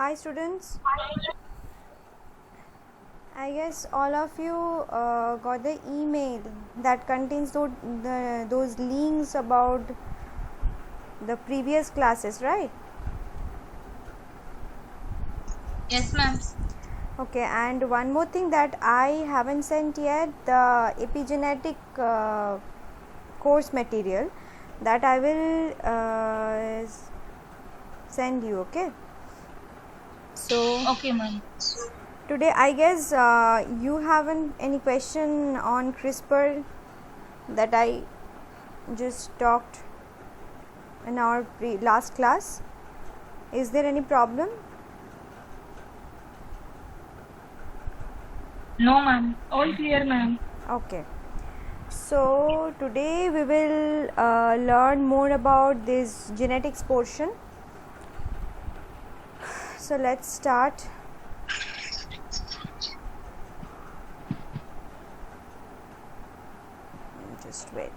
Hi students, I guess all of you got the email that contains those links about the previous classes, right? Yes, ma'am. Okay, and one more thing that I haven't sent yet, the epigenetic course material that I will send you, okay? So Okay, ma'am. today I guess you haven't any question on CRISPR that I just talked in our last class. Is there any problem? No, ma'am. All clear, ma'am. Okay. So today we will learn more about this genetics portion. So let's start. Just wait.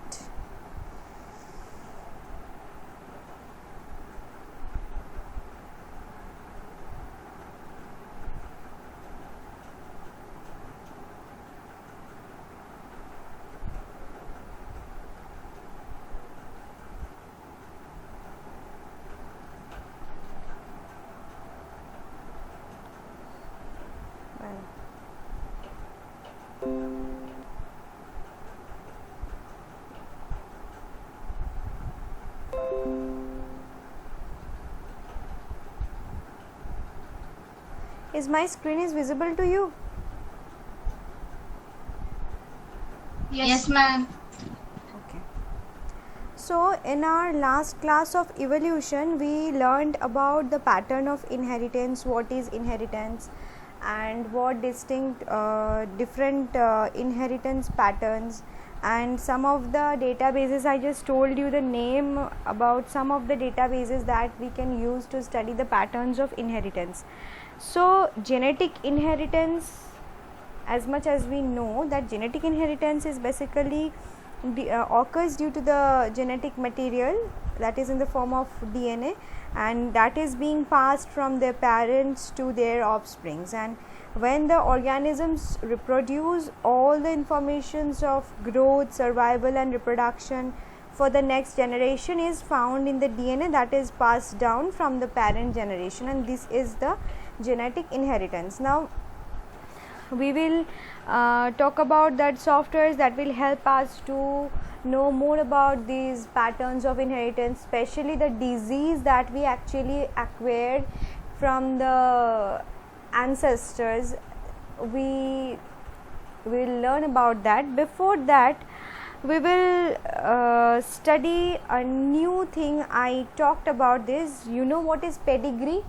Is my screen is visible to you? Yes, ma'am. Okay. So in our last class of evolution, we learned about the pattern of inheritance, what is inheritance, and what different inheritance patterns, and some of the databases. I just told you the name about some of the databases that we can use to study the patterns of inheritance. So genetic inheritance, as much as we know that genetic inheritance is basically occurs due to the genetic material that is in the form of DNA, and that is being passed from their parents to their offsprings. And when the organisms reproduce, all the informations of growth, survival and reproduction for the next generation is found in the DNA that is passed down from the parent generation, and this is the genetic inheritance. Now we will talk about that softwares that will help us to know more about these patterns of inheritance, especially the disease that we actually acquired from the ancestors. We will learn about that. Before that, we will study a new thing. I talked about this. You know what is pedigree?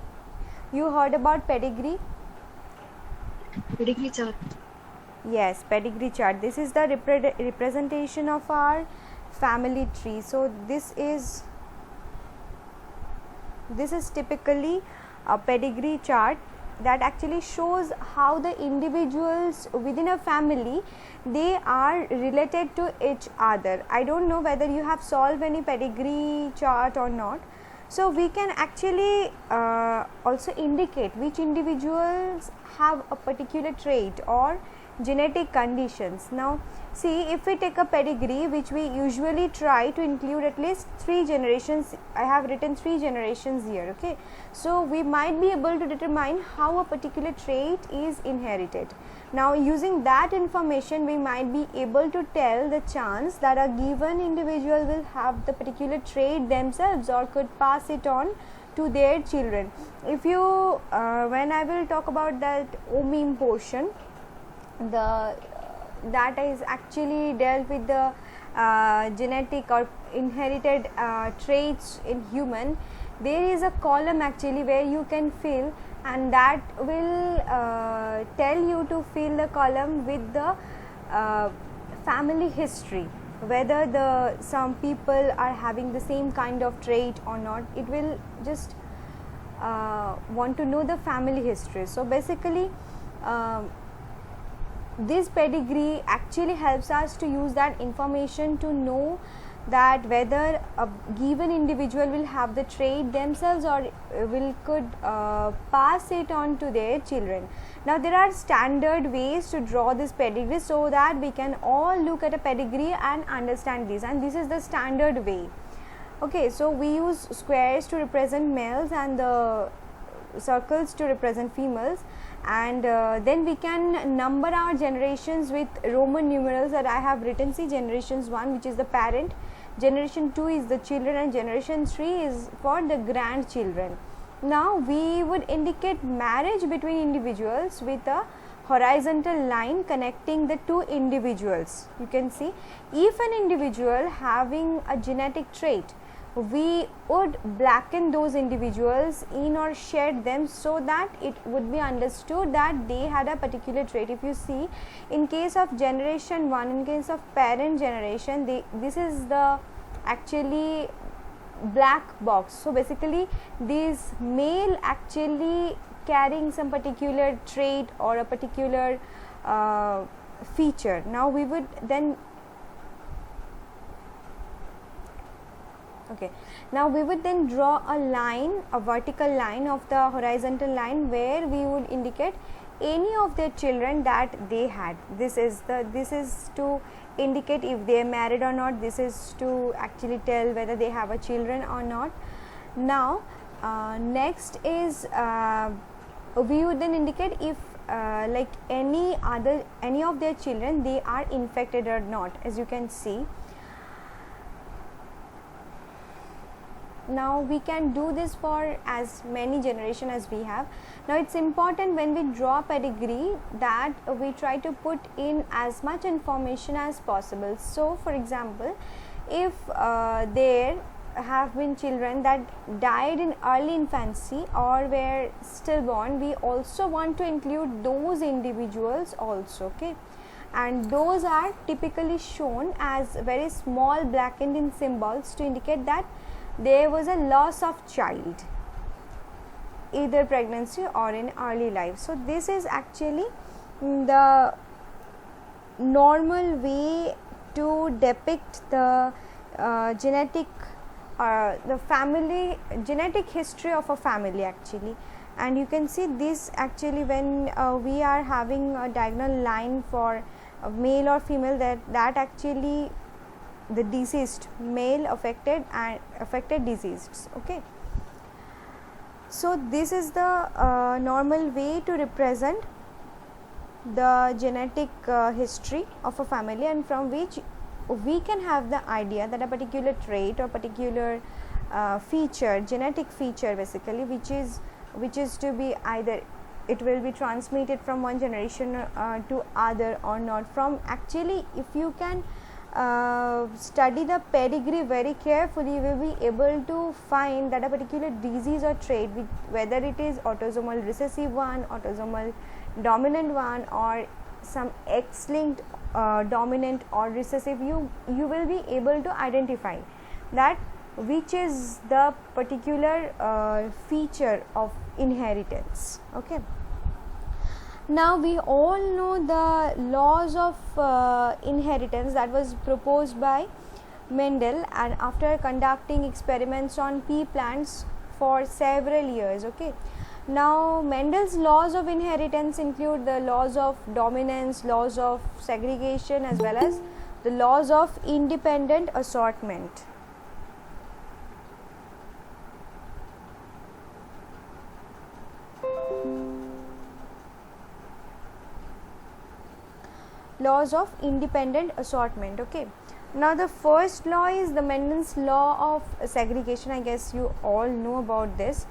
You heard about pedigree? Pedigree chart. Yes, pedigree chart. This is the representation of our family tree. So this is typically a pedigree chart that actually shows how the individuals within a family, they are related to each other. I don't know whether you have solved any pedigree chart or not. So we can actually also indicate which individuals have a particular trait or genetic conditions. Now see, if we take a pedigree, which we usually try to include at least 3 generations, I have written 3 generations here, okay. So we might be able to determine how a particular trait is inherited. Now using that information, we might be able to tell the chance that a given individual will have the particular trait themselves or could pass it on to their children. If you when I will talk about that OMIM portion, that is actually dealt with the genetic or inherited traits in human. There is a column actually where you can fill, and that will tell you to fill the column with the family history, whether some people are having the same kind of trait or not. It will just want to know the family history. So basically this pedigree actually helps us to use that information to know that whether a given individual will have the trait themselves or could pass it on to their children. Now there are standard ways to draw this pedigree so that we can all look at a pedigree and understand this, and this is the standard way. Okay, so we use squares to represent males and the circles to represent females, and then we can number our generations with Roman numerals that I have written. See, generations 1, which is the parent, generation 2 is the children, and generation 3 is for the grandchildren. Now we would indicate marriage between individuals with a horizontal line connecting the two individuals. You can see, if an individual having a genetic trait, we would blacken those individuals in or shed them so that it would be understood that they had a particular trait. If you see, in case of generation 1, in case of parent generation, this is the actually black box. So basically this male actually carrying some particular trait or a particular feature. Now we would then draw a line, a vertical line of the horizontal line, where we would indicate any of their children that they had. This is to indicate if they are married or not. This is to actually tell whether they have a children or not. Now next is we would then indicate if like any of their children, they are infected or not, as you can see. Now we can do this for as many generations as we have. Now it's important when we draw pedigree that we try to put in as much information as possible. So for example, if there have been children that died in early infancy or were stillborn, we also want to include those individuals also. Okay, and those are typically shown as very small blackened in symbols to indicate that there was a loss of child, either pregnancy or in early life. So this is actually the normal way to depict the genetic history of a family actually. And you can see this actually when we are having a diagonal line for male or female, that actually the deceased male affected and affected deceased. Okay, so this is the normal way to represent the genetic history of a family, and from which we can have the idea that a particular trait or particular feature, genetic feature basically, which is to be either it will be transmitted from one generation to other or not. From actually, if you can study the pedigree very carefully, you will be able to find that a particular disease or trait, whether it is autosomal recessive one, autosomal dominant one, or some X-linked dominant or recessive, you will be able to identify that which is the particular feature of inheritance. Okay, now we all know the laws of inheritance that was proposed by Mendel, and after conducting experiments on pea plants for several years. Okay, now Mendel's laws of inheritance include the laws of dominance, laws of segregation, as well as the laws of independent assortment. Laws of independent assortment. Okay, now the first law is the Mendel's law of segregation. I guess you all know about this.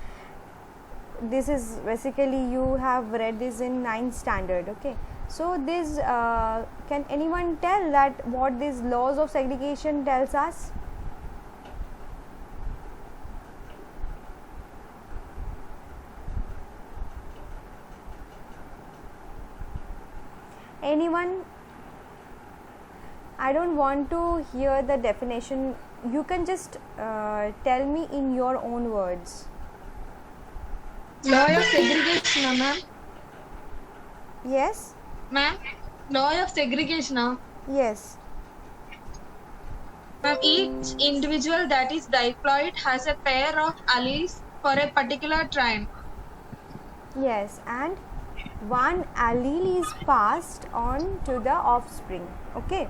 This is basically, you have read this in 9th standard. Okay, so this can anyone tell that what these laws of segregation tells us? Anyone? I don't want to hear the definition. You can just tell me in your own words. Law of segregation, ma'am. Yes? Ma'am, law of segregation. Yes. Each individual that is diploid has a pair of alleles for a particular trim. Yes, and one allele is passed on to the offspring. Okay,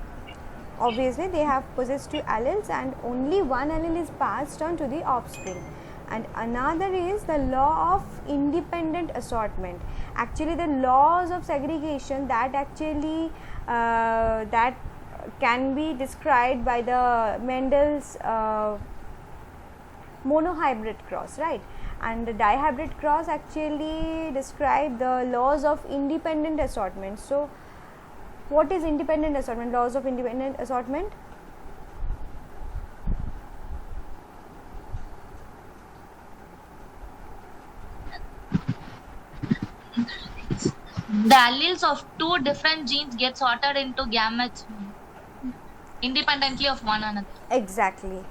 obviously they have possessed two alleles and only one allele is passed on to the offspring. And another is the law of independent assortment. Actually, the laws of segregation that actually that can be described by the Mendel's monohybrid cross, right? And the dihybrid cross actually describe the laws of independent assortment. So what is independent assortment? Laws of independent assortment. The alleles of two different genes get sorted into gametes independently of one another. Exactly,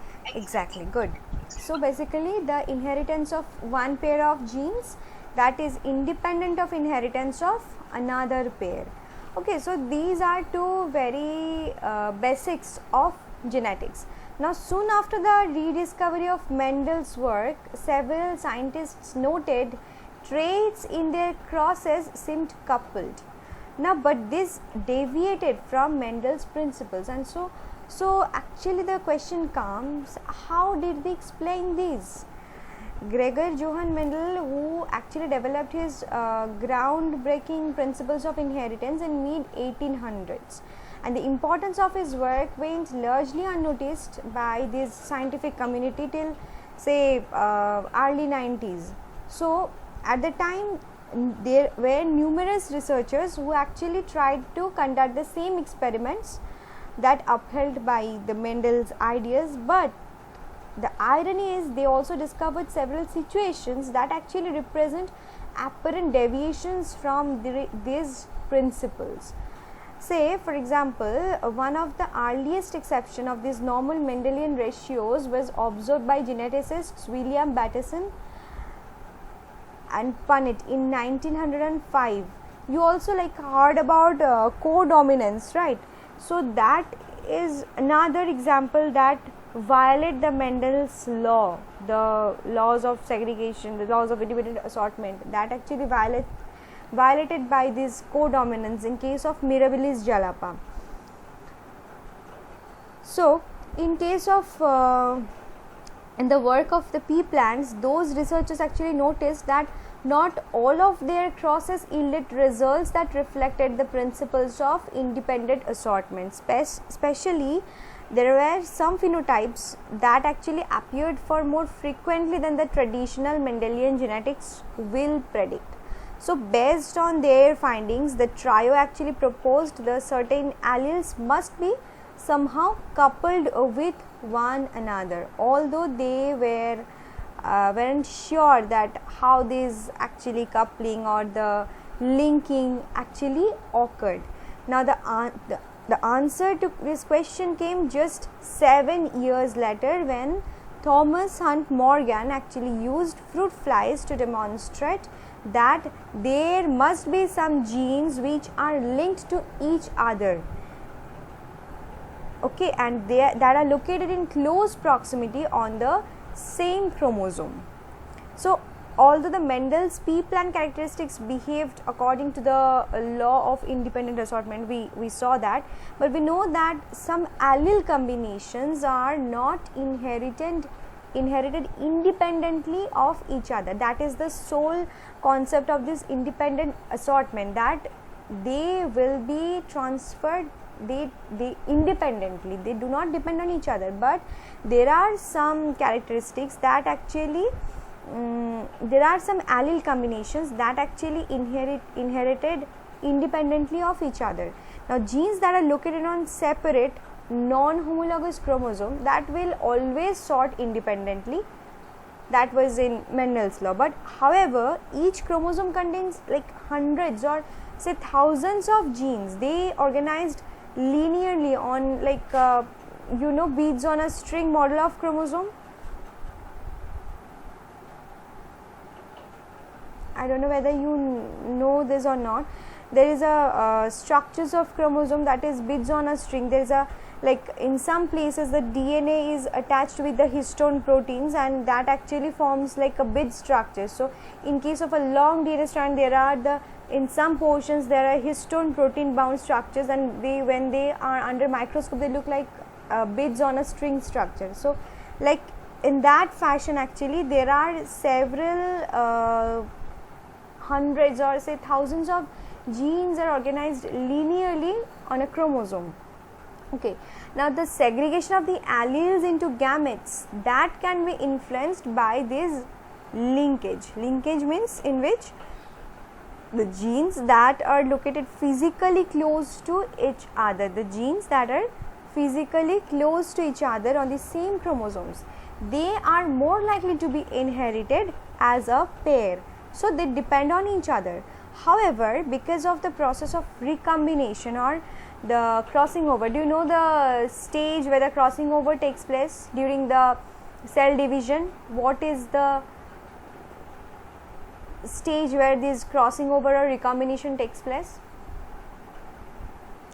good. So basically the inheritance of one pair of genes that is independent of inheritance of another pair. Okay, so these are two very basics of genetics. Now soon after the rediscovery of Mendel's work, several scientists noted traits in their crosses seemed coupled. Now but this deviated from Mendel's principles, and so actually the question comes, how did they explain this? Gregor Johann Mendel, who actually developed his groundbreaking principles of inheritance in mid 1800s, and the importance of his work went largely unnoticed by this scientific community till say early 90s. So at the time there were numerous researchers who actually tried to conduct the same experiments that upheld by the Mendel's ideas, but the irony is they also discovered several situations that actually represent apparent deviations from these principles. Say for example, one of the earliest exception of these normal Mendelian ratios was observed by geneticists William Bateson and Punnett in 1905. You also heard about codominance, right? So that is another example that violate the Mendel's law, the laws of segregation, the laws of independent assortment, that actually violated by this codominance in case of Mirabilis jalapa. So in case of in the work of the pea plants, those researchers actually noticed that not all of their crosses yielded results that reflected the principles of independent assortment. Especially, there were some phenotypes that actually appeared far more frequently than the traditional Mendelian genetics will predict. So, based on their findings, the trio actually proposed the certain alleles must be somehow coupled with one another, although they weren't sure that how this actually coupling or the linking actually occurred. Now the answer to this question came just 7 years later when Thomas Hunt Morgan actually used fruit flies to demonstrate that there must be some genes which are linked to each other. Okay, and that are located in close proximity on the same chromosome. So although the Mendel's pea plant characteristics behaved according to the law of independent assortment, we saw that, but we know that some allele combinations are not inherited independently of each other. That is the sole concept of this independent assortment, that they will be transferred they independently, they do not depend on each other, but there are some characteristics that actually there are some allele combinations that actually inherited independently of each other. Now genes that are located on separate non-homologous chromosome, that will always sort independently. That was in Mendel's law. But however, each chromosome contains hundreds or say thousands of genes. They organized linearly on beads on a string model of chromosome. I don't know whether you know this or not. there is a structures of chromosome, that is bits on a string. There is a, like in some places the DNA is attached with the histone proteins, and that actually forms like a bit structure. So in case of a long DNA strand, there are the, in some portions there are histone protein bound structures, and they, when they are under microscope, they look like bits on a string structure. So like in that fashion, actually there are several hundreds or say thousands of genes are organized linearly on a chromosome. Okay, now the segregation of the alleles into gametes, that can be influenced by this linkage. Linkage means in which the genes that are located physically close to each other, the genes that are physically close to each other on the same chromosomes, they are more likely to be inherited as a pair. So they depend on each other. However, because of the process of recombination or the crossing over, do you know the stage where the crossing over takes place during the cell division? What is the stage where this crossing over or recombination takes place?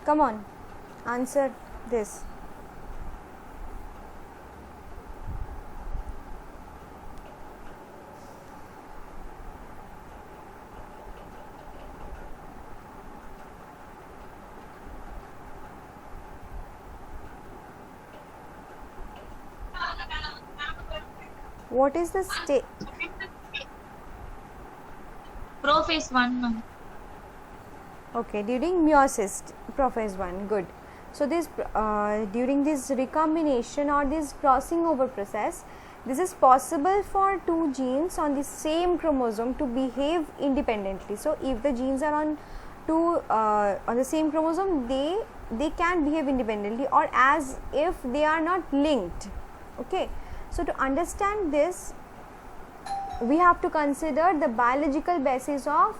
Come on, answer this. What is the stage? Prophase 1, ma'am. Okay, during meiosis, prophase 1, good. So this during this recombination or this crossing over process, this is possible for two genes on the same chromosome to behave independently. So if the genes are on two on the same chromosome, they can behave independently or as if they are not linked. Okay, so to understand this, we have to consider the biological basis of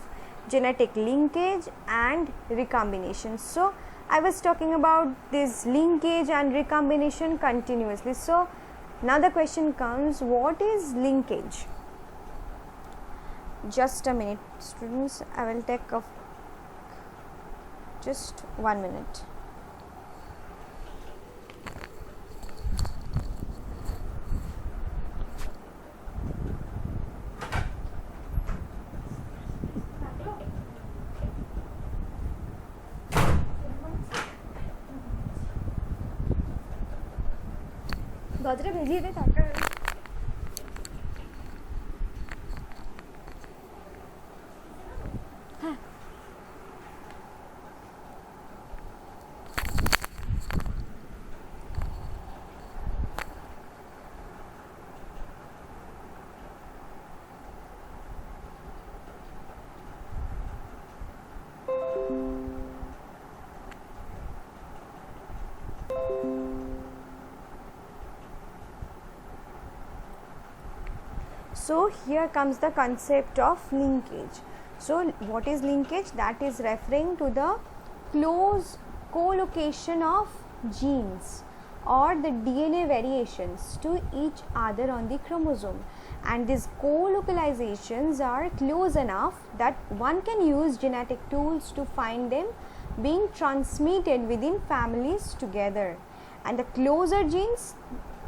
genetic linkage and recombination. So I was talking about this linkage and recombination continuously. So now the question comes, what is linkage? Just a minute, students, I will take just 1 minute. गजरे भेजिए थे ताकि हाँ So here comes the concept of linkage. So what is linkage? That is referring to the close co-location of genes or the DNA variations to each other on the chromosome, and these co-localizations are close enough that one can use genetic tools to find them being transmitted within families together. And the closer genes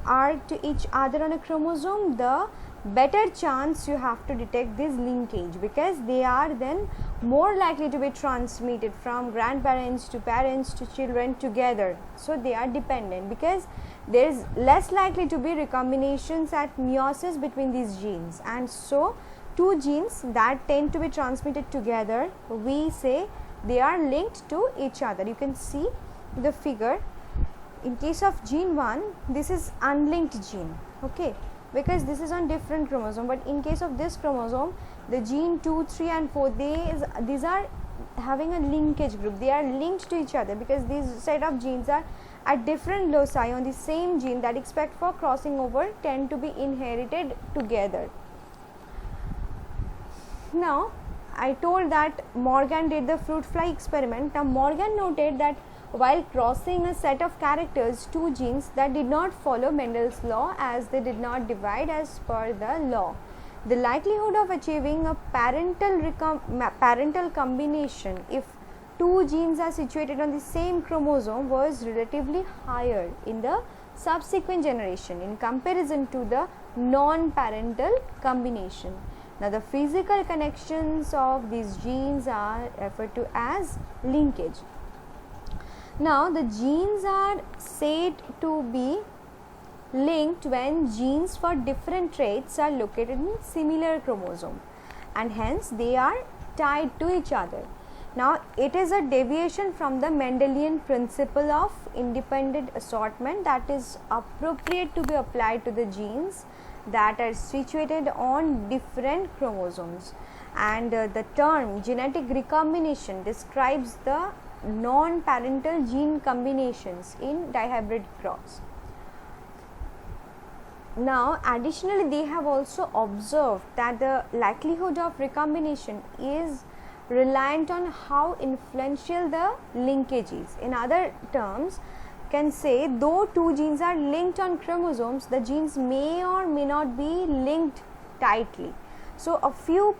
are to each other on a chromosome, the better chance you have to detect this linkage, because they are then more likely to be transmitted from grandparents to parents to children together. So they are dependent, because there is less likely to be recombinations at meiosis between these genes, and so two genes that tend to be transmitted together, we say they are linked to each other. You can see the figure. In case of gene 1, this is unlinked gene, okay, because this is on different chromosome. But in case of this chromosome, the gene 2, 3 and 4, these are having a linkage group. They are linked to each other because these set of genes are at different loci on the same gene that expect for crossing over tend to be inherited together. Now I told that Morgan did the fruit fly experiment. Now Morgan noted that while crossing a set of characters, two genes that did not follow Mendel's law, as they did not divide as per the law. The likelihood of achieving a parental combination if two genes are situated on the same chromosome was relatively higher in the subsequent generation in comparison to the non-parental combination. Now, the physical connections of these genes are referred to as linkage. Now, the genes are said to be linked when genes for different traits are located in similar chromosome, and hence they are tied to each other. Now, it is a deviation from the Mendelian principle of independent assortment that is appropriate to be applied to the genes that are situated on different chromosomes, and the term genetic recombination describes the non-parental gene combinations in dihybrid cross. Now, additionally, they have also observed that the likelihood of recombination is reliant on how influential the linkage is. In other terms, can say though two genes are linked on chromosomes, the genes may or may not be linked tightly. So, a few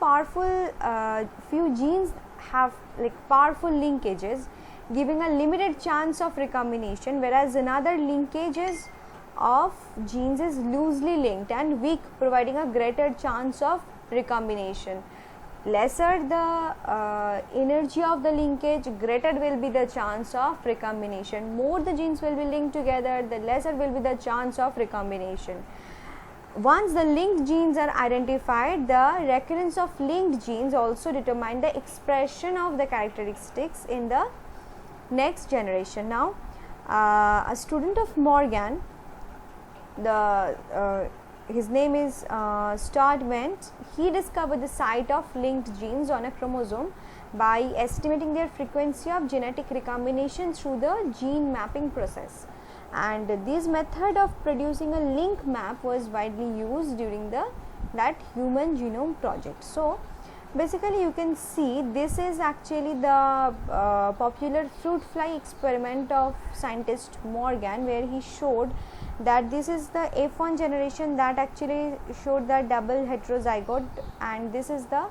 few genes have like powerful linkages, giving a limited chance of recombination, whereas another linkages of genes is loosely linked and weak, providing a greater chance of recombination. Lesser the energy of the linkage, greater will be the chance of recombination. More the genes will be linked together, the lesser will be the chance of recombination. Once the linked genes are identified, the recurrence of linked genes also determine the expression of the characteristics in the next generation. Now, a student of Morgan, his name is Stuart Went. He discovered the site of linked genes on a chromosome by estimating their frequency of genetic recombination through the gene mapping process, and this method of producing a link map was widely used during that human genome project. So, basically you can see this is actually the popular fruit fly experiment of scientist Morgan, where he showed that this is the F1 generation that actually showed the double heterozygote, and this is the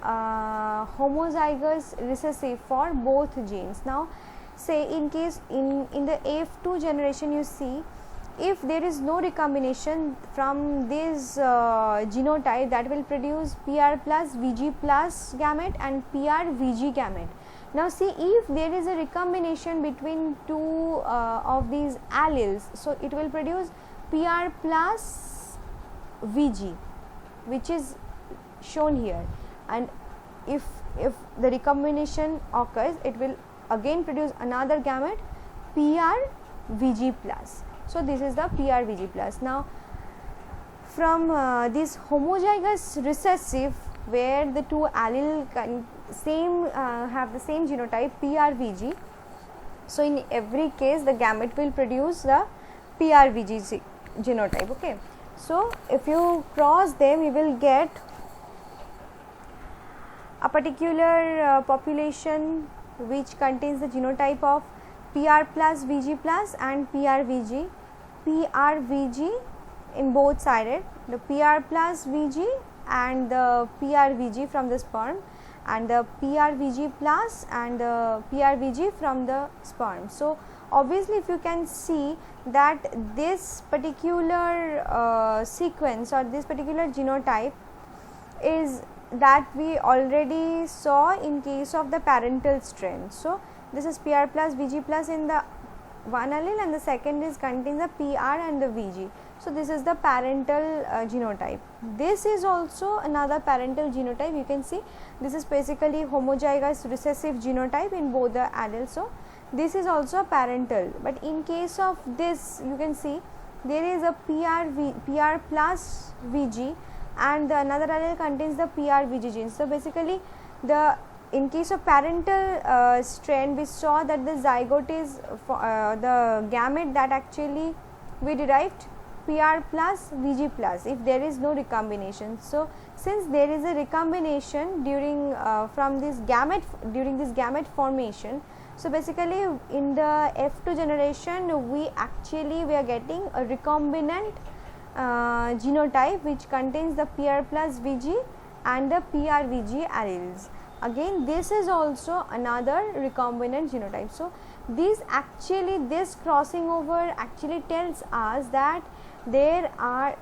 homozygous recessive for both genes. Now, say in case in the F2 generation, you see if there is no recombination from this genotype, that will produce PR plus VG plus gamete and PR VG gamete. Now, see if there is a recombination between two of these alleles, so it will produce PR plus VG, which is shown here, and if the recombination occurs, it will again produce another gamete PR VG plus. So, this is the PR VG plus. Now, from this homozygous recessive, where the two allele have the same genotype PR VG, so in every case the gamete will produce the PR VG genotype. Okay, so if you cross them, you will get a particular population which contains the genotype of PR plus VG plus and PR VG in both sided, the PR plus VG and the PR VG from the sperm, and the PR VG plus and the PR VG from the sperm. So, obviously, if you can see that this particular sequence or this particular genotype is that we already saw in case of the parental strain. So, this is PR plus VG plus in the one allele, and the second is contains the PR and the VG. So, this is the parental genotype. This is also another parental genotype. You can see this is basically homozygous recessive genotype in both the alleles. So, this is also parental, but in case of this, you can see there is a PR plus VG, and the another allele contains the PR VG gene. So, basically in case of parental strain, we saw that the zygote is the gamete that actually we derived PR plus VG plus if there is no recombination. So, since there is a recombination during from this gamete during this gamete formation, so basically in the F2 generation we are getting a recombinant genotype which contains the PR plus VG and the PRVG alleles. Again, this is also another recombinant genotype. So this crossing over actually tells us that there are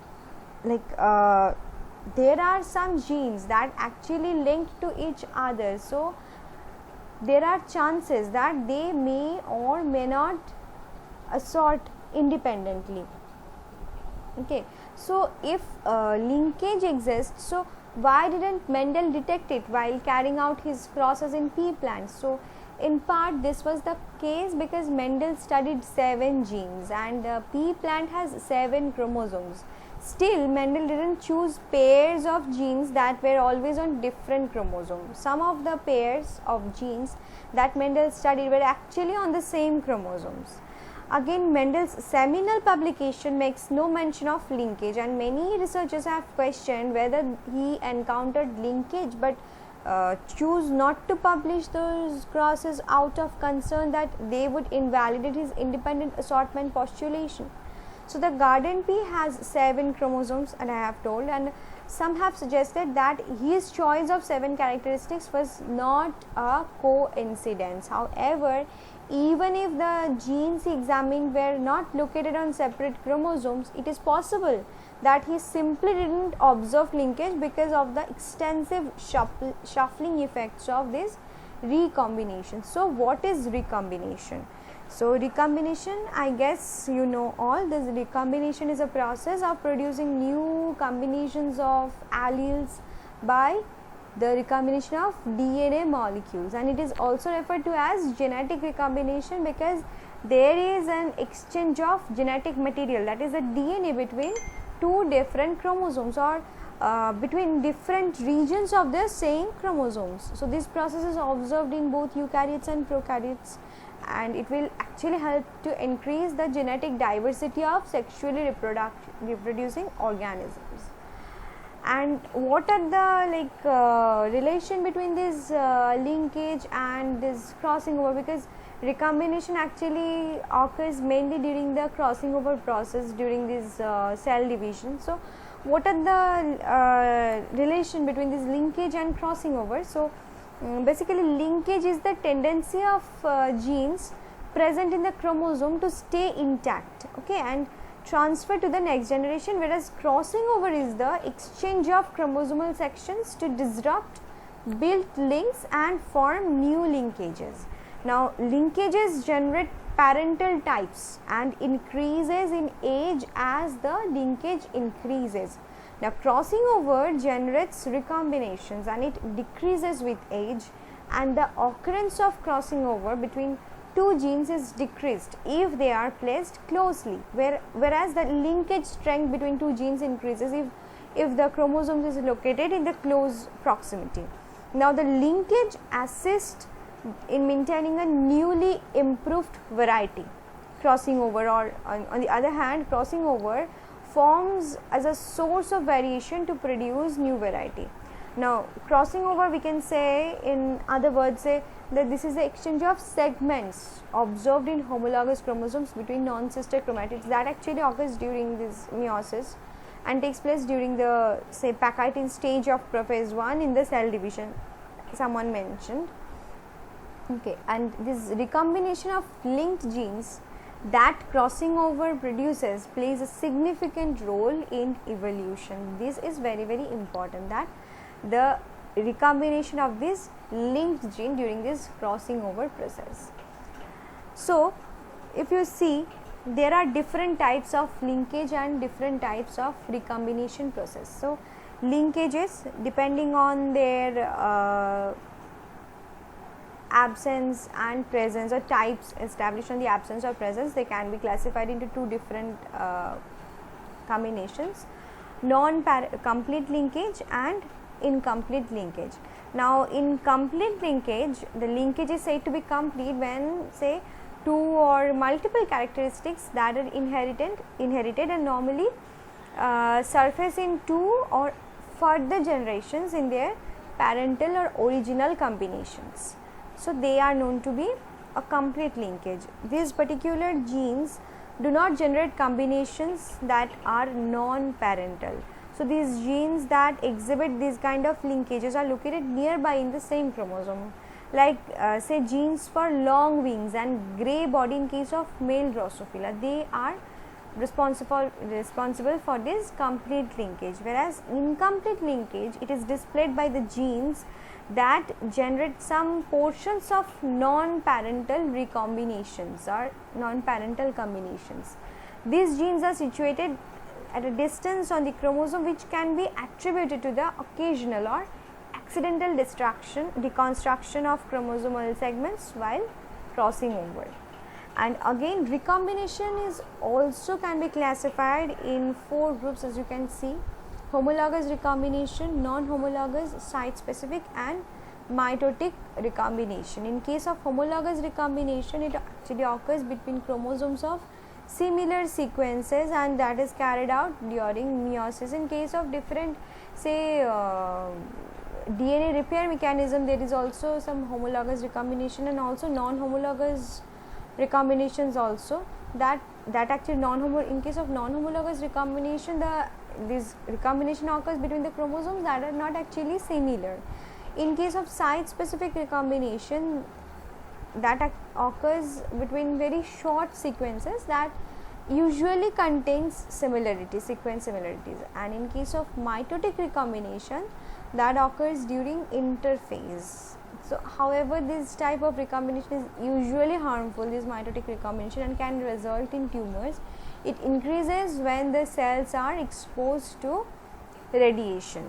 some genes that actually link to each other. So there are chances that they may or may not assort independently. Okay, so if linkage exists, so why didn't Mendel detect it while carrying out his crosses in pea plants? So in part this was the case because Mendel studied 7 genes and pea plant has 7 chromosomes. Still, Mendel didn't choose pairs of genes that were always on different chromosomes. Some of the pairs of genes that Mendel studied were actually on the same chromosomes. Again, Mendel's seminal publication makes no mention of linkage, and many researchers have questioned whether he encountered linkage but choose not to publish those crosses out of concern that they would invalidate his independent assortment postulation. So the garden pea has 7 chromosomes, and I have told, and some have suggested that his choice of 7 characteristics was not a coincidence. However, even if the genes he examined were not located on separate chromosomes, it is possible that he simply didn't observe linkage because of the extensive shuffling effects of this recombination. So what is recombination? So recombination, I guess you know all, this recombination is a process of producing new combinations of alleles by the recombination of DNA molecules, and it is also referred to as genetic recombination because there is an exchange of genetic material, that is the DNA, between 2 different chromosomes or between different regions of the same chromosomes. So this process is observed in both eukaryotes and prokaryotes, and it will actually help to increase the genetic diversity of sexually reproducing organisms. And what are the relation between this linkage and this crossing over, because recombination actually occurs mainly during the crossing over process during this cell division. So what are the relation between this linkage and crossing over? So basically linkage is the tendency of genes present in the chromosome to stay intact, okay, and transfer to the next generation, whereas crossing over is the exchange of chromosomal sections to disrupt built links and form new linkages. Now linkages generate parental types and increases in age as the linkage increases. Now crossing over generates recombinations and it decreases with age, and the occurrence of crossing over between 2 genes is decreased if they are placed closely, whereas the linkage strength between 2 genes increases if the chromosomes is located in the close proximity. Now the linkage assists in maintaining a newly improved variety. Crossing over, or on the other hand, crossing over forms as a source of variation to produce new variety. Now crossing over, we can say, in other words, say that this is the exchange of segments observed in homologous chromosomes between non-sister chromatids that actually occurs during this meiosis and takes place during the, say, Pachytene stage of prophase 1 in the cell division someone mentioned. Okay, and this recombination of linked genes that crossing over produces plays a significant role in evolution. This is very, very important, that the recombination of this linked gene during this crossing over process. So if you see, there are different types of linkage and different types of recombination process. So linkages, depending on their absence and presence, or types established on the absence or presence, they can be classified into 2 different combinations: complete linkage and incomplete linkage. Now in complete linkage, the linkage is said to be complete when, say, 2 or multiple characteristics that are inherited and normally surface in 2 or further generations in their parental or original combinations. So they are known to be a complete linkage. These particular genes do not generate combinations that are non-parental. So these genes that exhibit these kind of linkages are located nearby in the same chromosome, like say genes for long wings and grey body in case of male Drosophila. They are responsible for this complete linkage, whereas incomplete linkage, it is displayed by the genes that generate some portions of non-parental recombinations or non-parental combinations. These genes are situated at a distance on the chromosome which can be attributed to the occasional or accidental deconstruction of chromosomal segments while crossing over. And again, recombination is also can be classified in 4 groups, as you can see: homologous recombination, non-homologous, site-specific, and mitotic recombination. In case of homologous recombination, it actually occurs between chromosomes of similar sequences, and that is carried out during meiosis. In case of different, say, DNA repair mechanism, there is also some homologous recombination and also non-homologous recombinations also. That actually in case of non-homologous recombination, this recombination occurs between the chromosomes that are not actually similar. In case of site-specific recombination, that occurs between very short sequences that usually contains sequence similarities. And in case of mitotic recombination, that occurs during interphase. So however, this type of recombination is usually harmful, this mitotic recombination, and can result in tumors. It increases when the cells are exposed to radiation.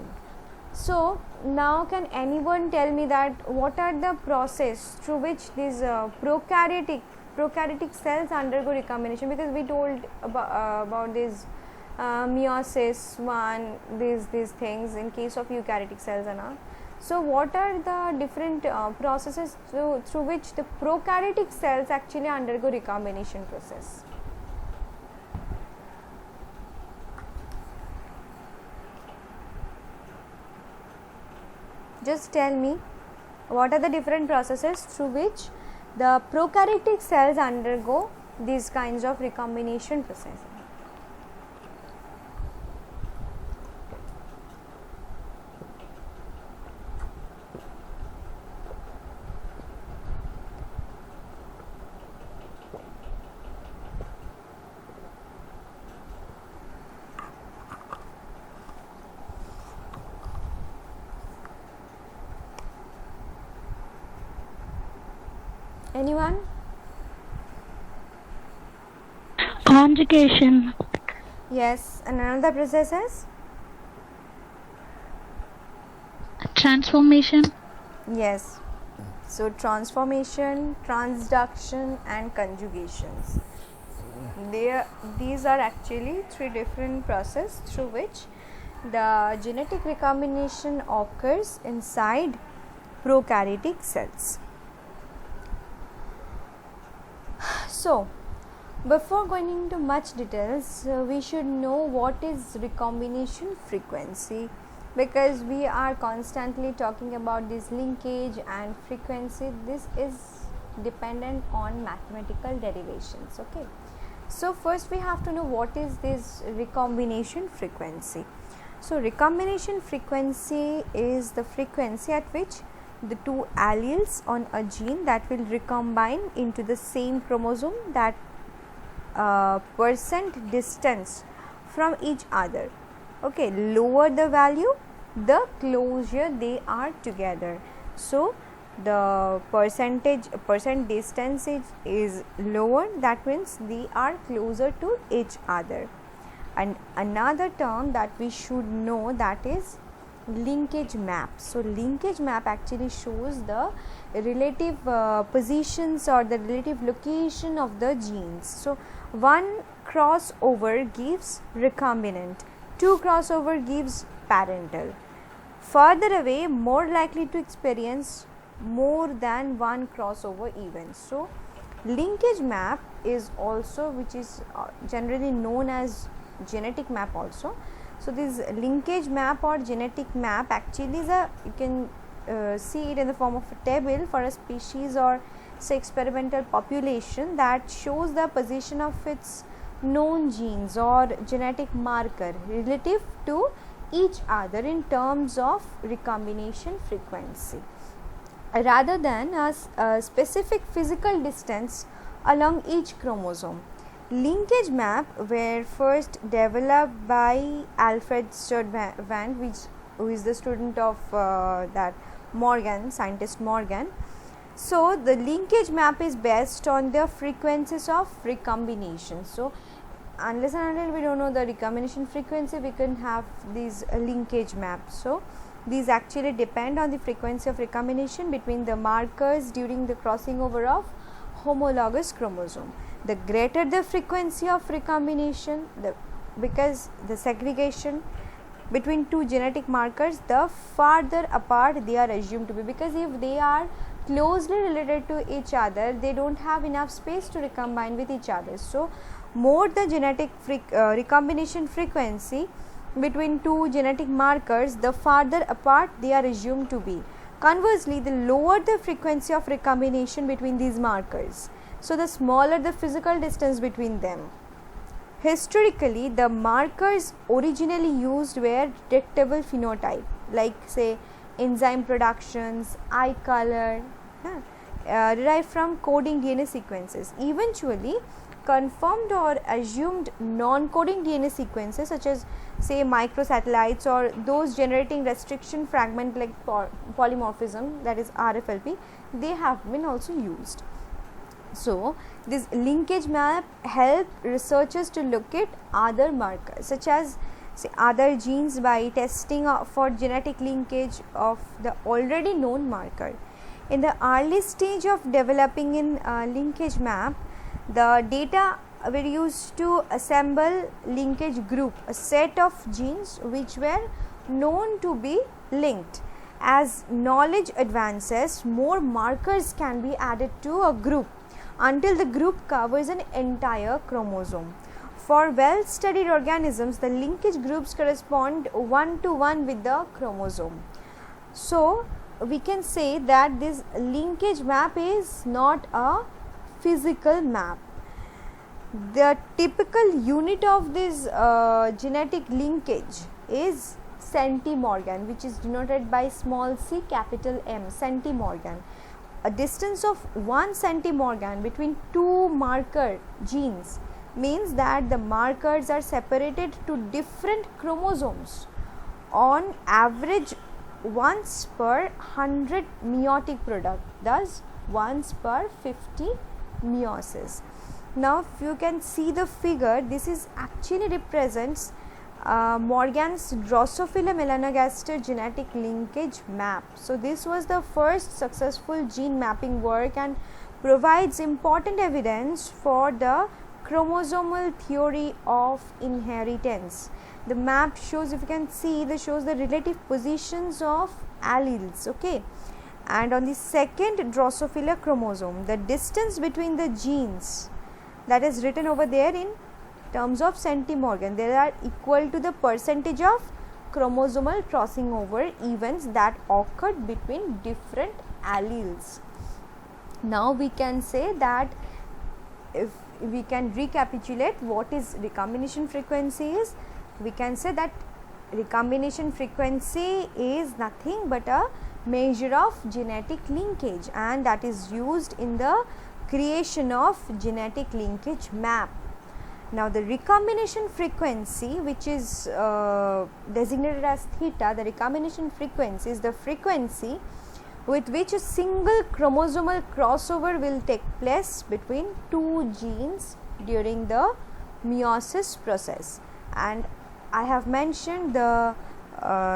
So now, can anyone tell me that what are the process through which these prokaryotic cells undergo recombination? Because we told about this meiosis one, these things in case of eukaryotic cells and all. So what are the different processes through which the prokaryotic cells actually undergo recombination process? Just tell me, what are the different processes through which the prokaryotic cells undergo these kinds of recombination processes? Anyone? Conjugation. Yes, and another process is? Transformation. Yes. So transformation, transduction, and conjugations. These are actually 3 different processes through which the genetic recombination occurs inside prokaryotic cells. So, before going into much details, we should know what is recombination frequency, because we are constantly talking about this linkage and frequency. This is dependent on mathematical derivations. Okay. So first we have to know what is this recombination frequency. So recombination frequency is the frequency at which the 2 alleles on a gene that will recombine into the same chromosome that percent distance from each other. Okay, lower the value, the closer they are together. So the percent distance is lower, that means they are closer to each other. And another term that we should know, that is linkage map. So linkage map actually shows the relative positions or the relative location of the genes. So one crossover gives recombinant, 2 crossover gives parental. Further away, more likely to experience more than 1 crossover event. So linkage map is also, which is generally known as genetic map also. So this linkage map or genetic map actually is you can see it in the form of a table for a species or say experimental population that shows the position of its known genes or genetic marker relative to each other in terms of recombination frequency, rather than a specific physical distance along each chromosome. Linkage map were first developed by Alfred Sturtevant, who is the student of that Morgan, scientist Morgan. So the linkage map is based on the frequencies of recombination. So unless and until we don't know the recombination frequency, we can have these linkage maps. So these actually depend on the frequency of recombination between the markers during the crossing over of homologous chromosome. The greater the frequency of recombination, because the segregation between two genetic markers, the farther apart they are assumed to be, because if they are closely related to each other, they don't have enough space to recombine with each other. So more the genetic recombination frequency between two genetic markers, the farther apart they are assumed to be. Conversely, the lower the frequency of recombination between these markers, so the smaller the physical distance between them. Historically, the markers originally used were detectable phenotype, like say enzyme productions, eye color, derived from coding DNA sequences. Eventually, confirmed or assumed non-coding DNA sequences such as say microsatellites or those generating restriction fragment like polymorphism, that is RFLP, they have been also used. So this linkage map help researchers to locate other markers such as say other genes by testing for genetic linkage of the already known marker. In the early stage of developing in linkage map, the data were used to assemble linkage group, a set of genes which were known to be linked. As knowledge advances, more markers can be added to a group until the group covers an entire chromosome. For well-studied organisms, the linkage groups correspond one-to-one with the chromosome. So we can say that this linkage map is not a physical map. The typical unit of this genetic linkage is centimorgan, which is denoted by small c capital M, centimorgan. A distance of 1 centimorgan between two marker genes means that the markers are separated to different chromosomes on average once per 100 meiotic product, thus once per 50 meiosis. Now if you can see the figure, this is actually represents Morgan's Drosophila melanogaster genetic linkage map. So this was the first successful gene mapping work and provides important evidence for the chromosomal theory of inheritance. The map shows, if you can see, this shows the relative positions of alleles, okay, and on the second Drosophila chromosome, the distance between the genes, that is written over there in terms of centimorgan, they are equal to the percentage of chromosomal crossing over events that occurred between different alleles. Now we can say that, if we can recapitulate what is recombination frequency is, we can say that recombination frequency is nothing but a measure of genetic linkage, and that is used in the creation of genetic linkage map. Now the recombination frequency, which is designated as theta, the recombination frequency is the frequency with which a single chromosomal crossover will take place between two genes during the meiosis process. And I have mentioned the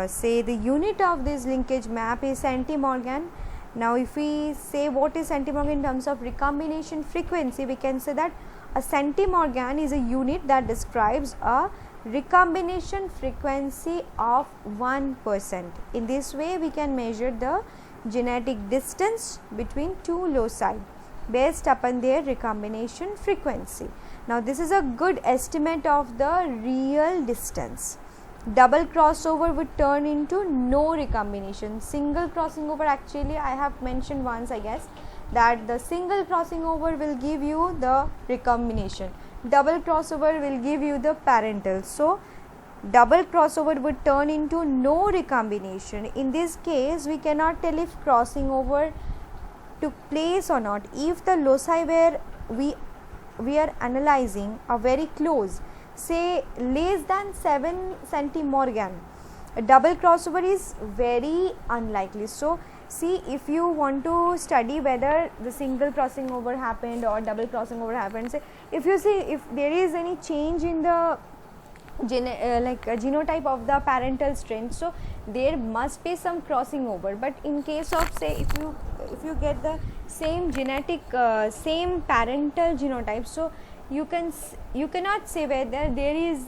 say the unit of this linkage map is centimorgan. Now if we say what is centimorgan in terms of recombination frequency, we can say that a centimorgan is a unit that describes a recombination frequency of 1%. In this way we can measure the genetic distance between two loci based upon their recombination frequency. Now this is a good estimate of the real distance. Double crossover would turn into no recombination. Single crossing over, actually I have mentioned once, I guess, that the single crossing over will give you the recombination. double crossover will give you the parental. So double crossover would turn into no recombination. In this case, we cannot tell if crossing over took place or not. If the loci where we are analyzing are very close, say less than 7 centimorgan, a double crossover is very unlikely. So see, if you want to study whether the single crossing over happened or double crossing over happened, say if you see if there is any change in the genotype of the parental strain, so there must be some crossing over. But in case of, say, if you get the same genetic same parental genotype, so you cannot say whether there is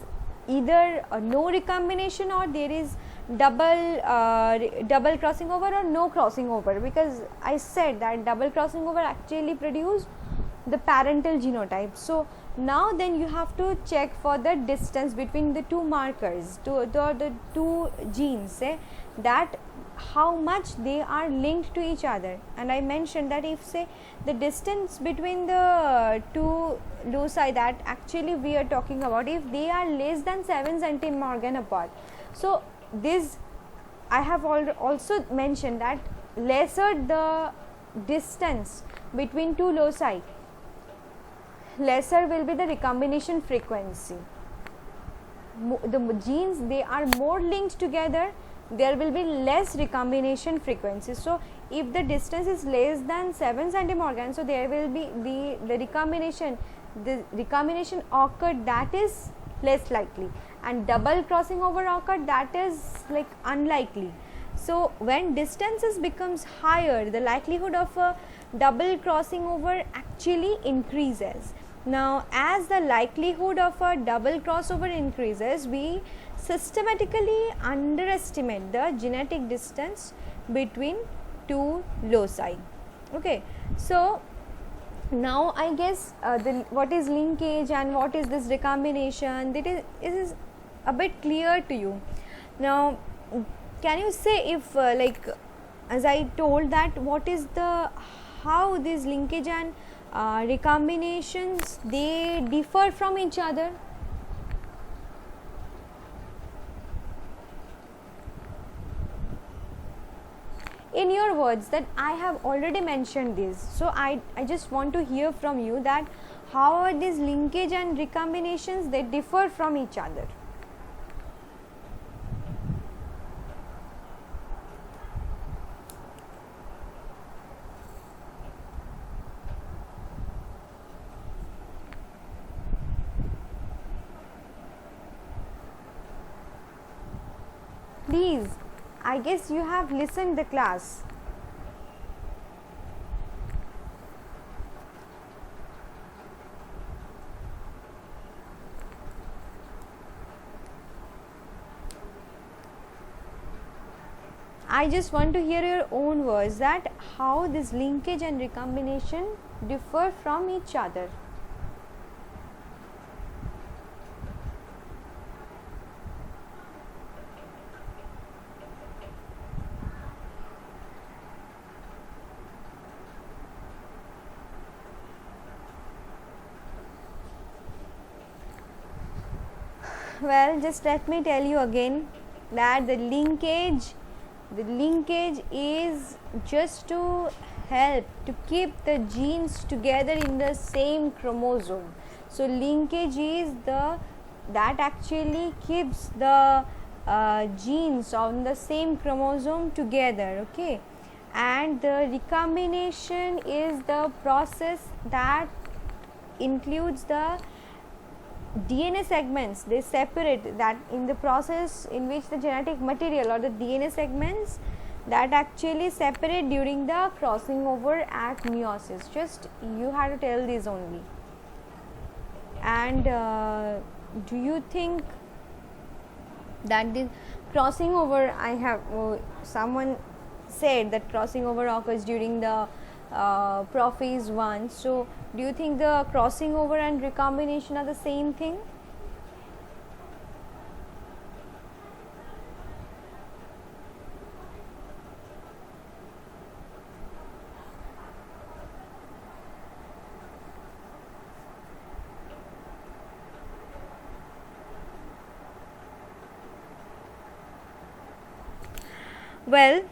either no recombination or there is double crossing over or no crossing over, because I said that double crossing over actually produced the parental genotype. So now then you have to check for the distance between the two markers, the two genes, say that how much they are linked to each other. And I mentioned that if, say, the distance between the two loci that actually we are talking about, if they are less than 7 centimorgan apart, so this I have also mentioned that lesser the distance between two loci, lesser will be the recombination frequency. The genes, they are more linked together, there will be less recombination frequency. So if the distance is less than 7 centimorgan, so there will be the recombination occurred, that is less likely, and double crossing over occurred, that is like unlikely. So when distances becomes higher, the likelihood of a double crossing over actually increases. Now as the likelihood of a double crossover increases, we systematically underestimate the genetic distance between two loci. Okay, so now I guess what is linkage and what is this recombination, that is a bit clear to you. Now can you say if as I told that what is the how this linkage and recombinations they differ from each other? In your words, that I have already mentioned this, so I just want to hear from you that how are these linkage and recombinations they differ from each other. Please, I guess you have listened the class. I just want to hear your own words that how this linkage and recombination differ from each other. Well, just let me tell you again that the linkage is just to help to keep the genes together in the same chromosome. So linkage is that actually keeps the genes on the same chromosome together. Okay, and the recombination is the process that includes the DNA segments, they separate, that in the process in which the genetic material or the DNA segments that actually separate during the crossing over at meiosis. Just you have to tell this only. And do you think that the crossing over, I have someone said that crossing over occurs during the prophase 1. So do you think the crossing over and recombination are the same thing? Well,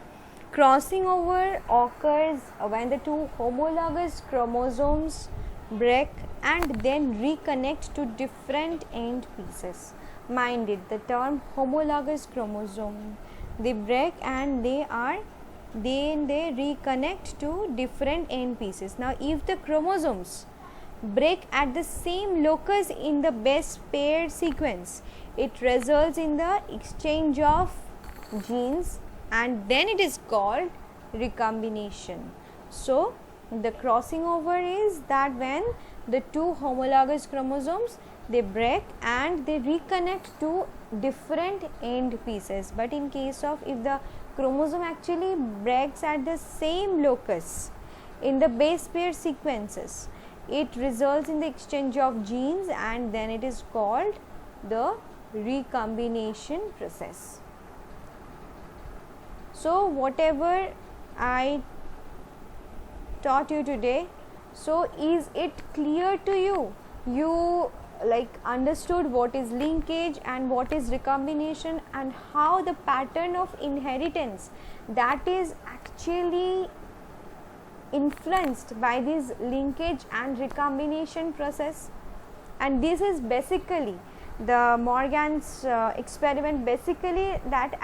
crossing over occurs when the two homologous chromosomes break and then reconnect to different end pieces. Mind it, the term homologous chromosome, they break and they reconnect to different end pieces. Now if the chromosomes break at the same locus in the base pair sequence, it results in the exchange of genes and then it is called recombination. So the crossing over is that when the two homologous chromosomes, they break and they reconnect to different end pieces. But in case of if the chromosome actually breaks at the same locus in the base pair sequences, it results in the exchange of genes and then it is called the recombination process. So whatever I taught you today, so is it clear to you? You like understood what is linkage and what is recombination and how the pattern of inheritance that is actually influenced by this linkage and recombination process. And this is basically the Morgan's experiment, basically that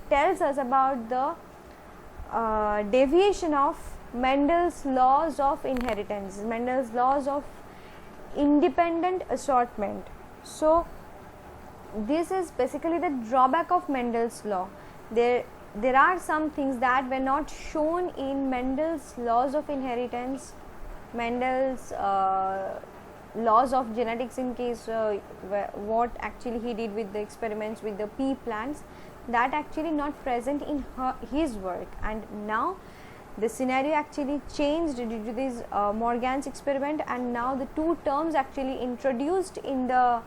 tells us about the deviation of Mendel's laws of inheritance, Mendel's laws of independent assortment. So this is basically the drawback of Mendel's law. There are some things that were not shown in Mendel's laws of inheritance, Mendel's laws of genetics, in case what actually he did with the experiments with the pea plants, that actually not present in his work. And now the scenario actually changed due to this Morgan's experiment, and now the two terms actually introduced in the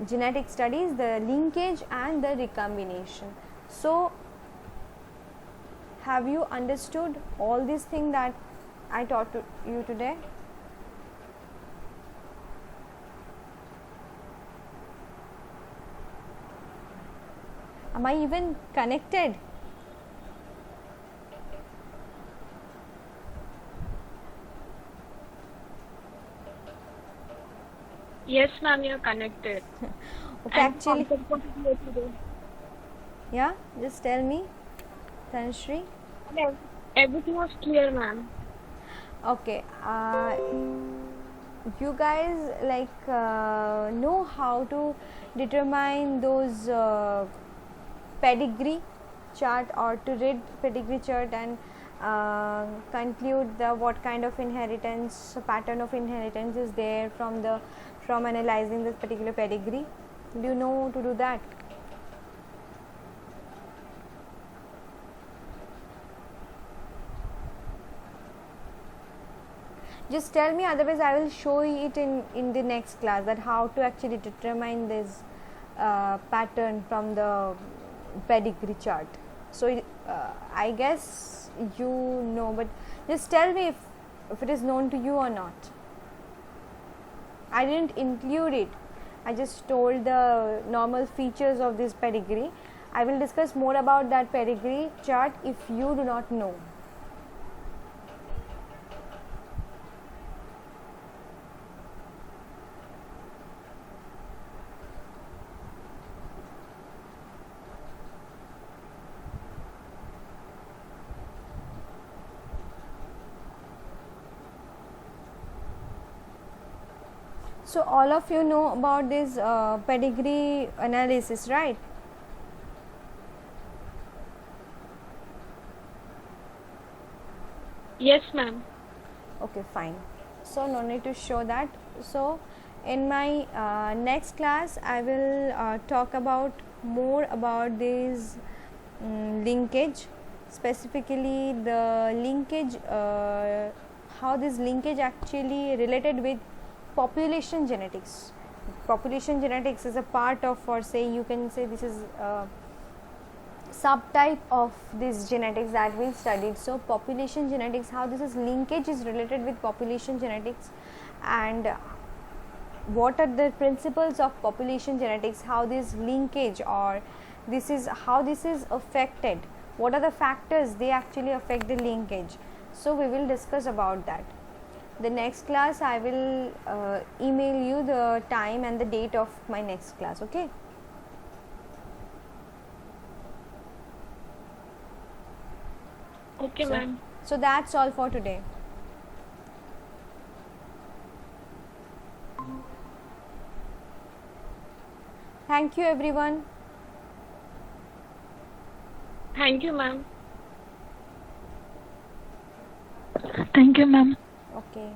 genetic studies, the linkage and the recombination. So have you understood all these things that I taught to you today? Am I even connected? Yes, ma'am, you're connected. Okay, actually, yeah, just tell me, Tanshri. Everything was clear, ma'am. Okay, you guys like know how to determine those pedigree chart, or to read pedigree chart and conclude the what kind of inheritance pattern of inheritance is there from analyzing this particular pedigree. Do you know to do that? Just tell me, otherwise I will show it in the next class, that how to actually determine this pattern from the pedigree chart. So I guess you know, but just tell me if it is known to you or not. I didn't include it, I just told the normal features of this pedigree. I will discuss more about that pedigree chart if you do not know. So all of you know about this pedigree analysis, right? Yes, ma'am. Okay, fine. So no need to show that. So in my next class I will talk about more about this linkage, specifically the linkage, how this linkage actually related with population genetics. Population genetics is a part of, or say you can say this is a subtype of this genetics that we studied. So population genetics, how this is linkage is related with population genetics, and what are the principles of population genetics, how this linkage or this is how this is affected, what are the factors they actually affect the linkage. So we will discuss about that. The next class I will email you the time and the date of my next class. Okay. Okay, ma'am. So that's all for today. Thank you everyone. Thank you, ma'am. Thank you, ma'am. Okay.